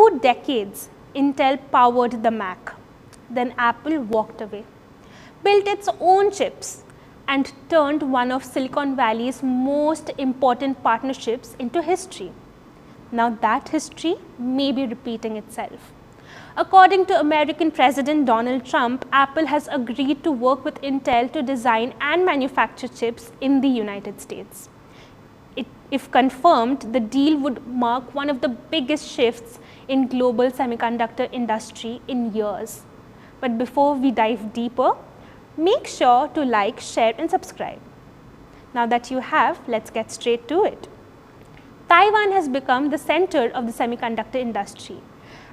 2 decades, Intel powered the Mac. Then Apple walked away, built its own chips, and turned one of Silicon Valley's most important partnerships into history. Now that history may be repeating itself. According to American President Donald Trump, Apple has agreed to work with Intel to design and manufacture chips in the United States. If confirmed, the deal would mark one of the biggest shifts in global semiconductor industry in years. But before we dive deeper, make sure to like, share and subscribe. Now that you have, let's get straight to it. Taiwan has become the center of the semiconductor industry,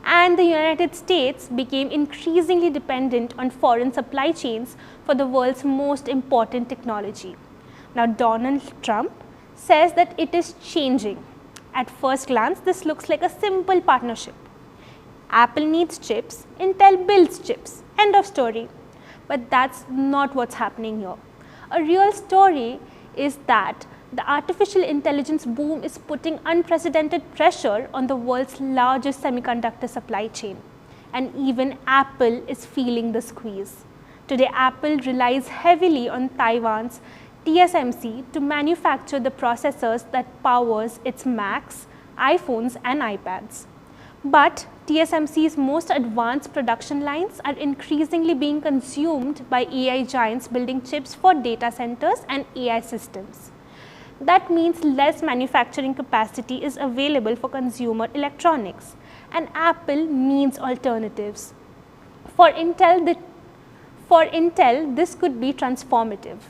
and the United States became increasingly dependent on foreign supply chains for the world's most important technology. Now Donald Trump says that it is changing. At first glance, this looks like a simple partnership. Apple needs chips, Intel builds chips, end of story. But that's not what's happening here. A real story is that the artificial intelligence boom is putting unprecedented pressure on the world's largest semiconductor supply chain, and even Apple is feeling the squeeze. Today, Apple relies heavily on Taiwan's TSMC to manufacture the processors that powers its Macs, iPhones and iPads. But TSMC's most advanced production lines are increasingly being consumed by AI giants building chips for data centers and AI systems. That means less manufacturing capacity is available for consumer electronics, and Apple needs alternatives. For Intel, this could be transformative.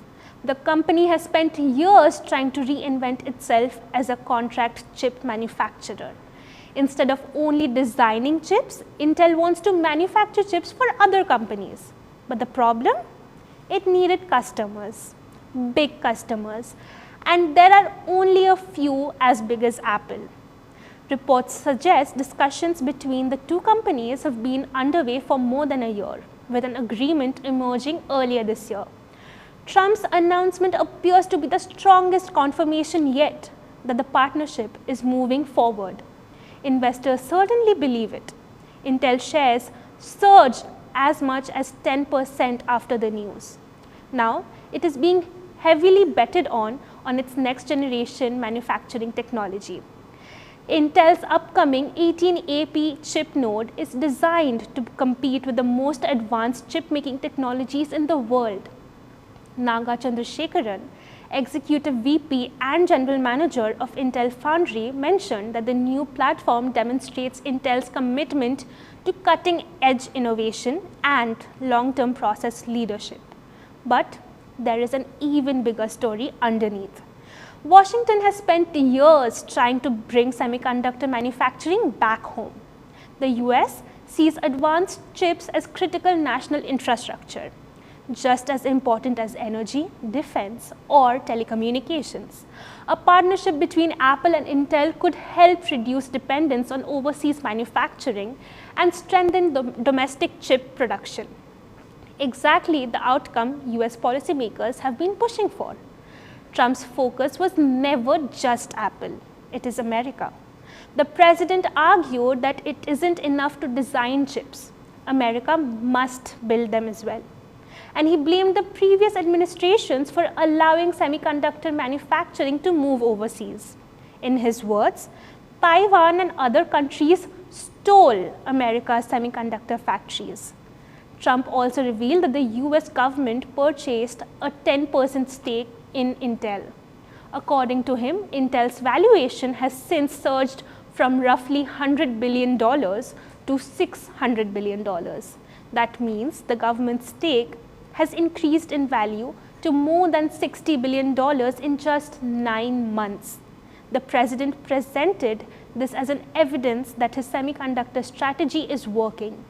The company has spent years trying to reinvent itself as a contract chip manufacturer. Instead of only designing chips, Intel wants to manufacture chips for other companies. But the problem? It needed customers, big customers, and there are only a few as big as Apple. Reports suggest discussions between the two companies have been underway for more than a year, with an agreement emerging earlier this year. Trump's announcement appears to be the strongest confirmation yet that the partnership is moving forward. Investors certainly believe it. Intel shares surged as much as 10% after the news. Now, it is being heavily betted on its next generation manufacturing technology. Intel's upcoming 18AP chip node is designed to compete with the most advanced chip making technologies in the world. Naga Chandrasekaran, Executive VP and General Manager of Intel Foundry, mentioned that the new platform demonstrates Intel's commitment to cutting-edge innovation and long-term process leadership. But there is an even bigger story underneath. Washington has spent years trying to bring semiconductor manufacturing back home. The US sees advanced chips as critical national infrastructure, just as important as energy, defense, or telecommunications. A partnership between Apple and Intel could help reduce dependence on overseas manufacturing and strengthen domestic chip production. Exactly the outcome US policymakers have been pushing for. Trump's focus was never just Apple, it is America. The president argued that it isn't enough to design chips. America must build them as well. And he blamed the previous administrations for allowing semiconductor manufacturing to move overseas. In his words, Taiwan and other countries stole America's semiconductor factories. Trump also revealed that the US government purchased a 10% stake in Intel. According to him, Intel's valuation has since surged from roughly $100 billion to $600 billion. That means the government's stake has increased in value to more than $60 billion in just 9 months. The president presented this as an evidence that his semiconductor strategy is working.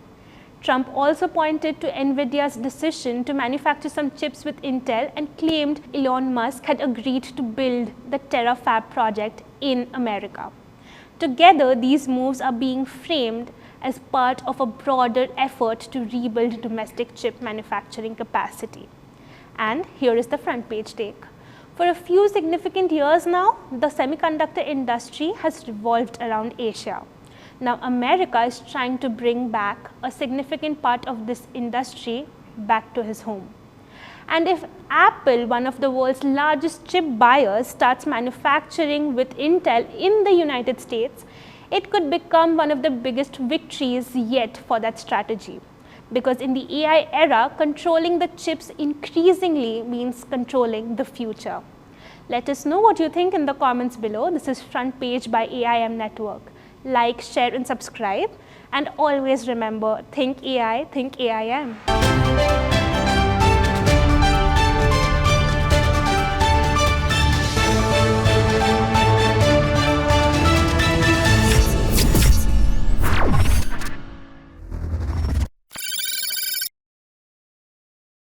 Trump also pointed to NVIDIA's decision to manufacture some chips with Intel and claimed Elon Musk had agreed to build the TerraFab project in America. Together, these moves are being framed as part of a broader effort to rebuild domestic chip manufacturing capacity. And here is the front page take. For a few significant years now, the semiconductor industry has revolved around Asia. Now America is trying to bring back a significant part of this industry back to his home. And if Apple, one of the world's largest chip buyers, starts manufacturing with Intel in the United States, it could become one of the biggest victories yet for that strategy. Because in the AI era, controlling the chips increasingly means controlling the future. Let us know what you think in the comments below. This is Front Page by AIM Network. Like, share and subscribe. And always remember, think AI, think AIM.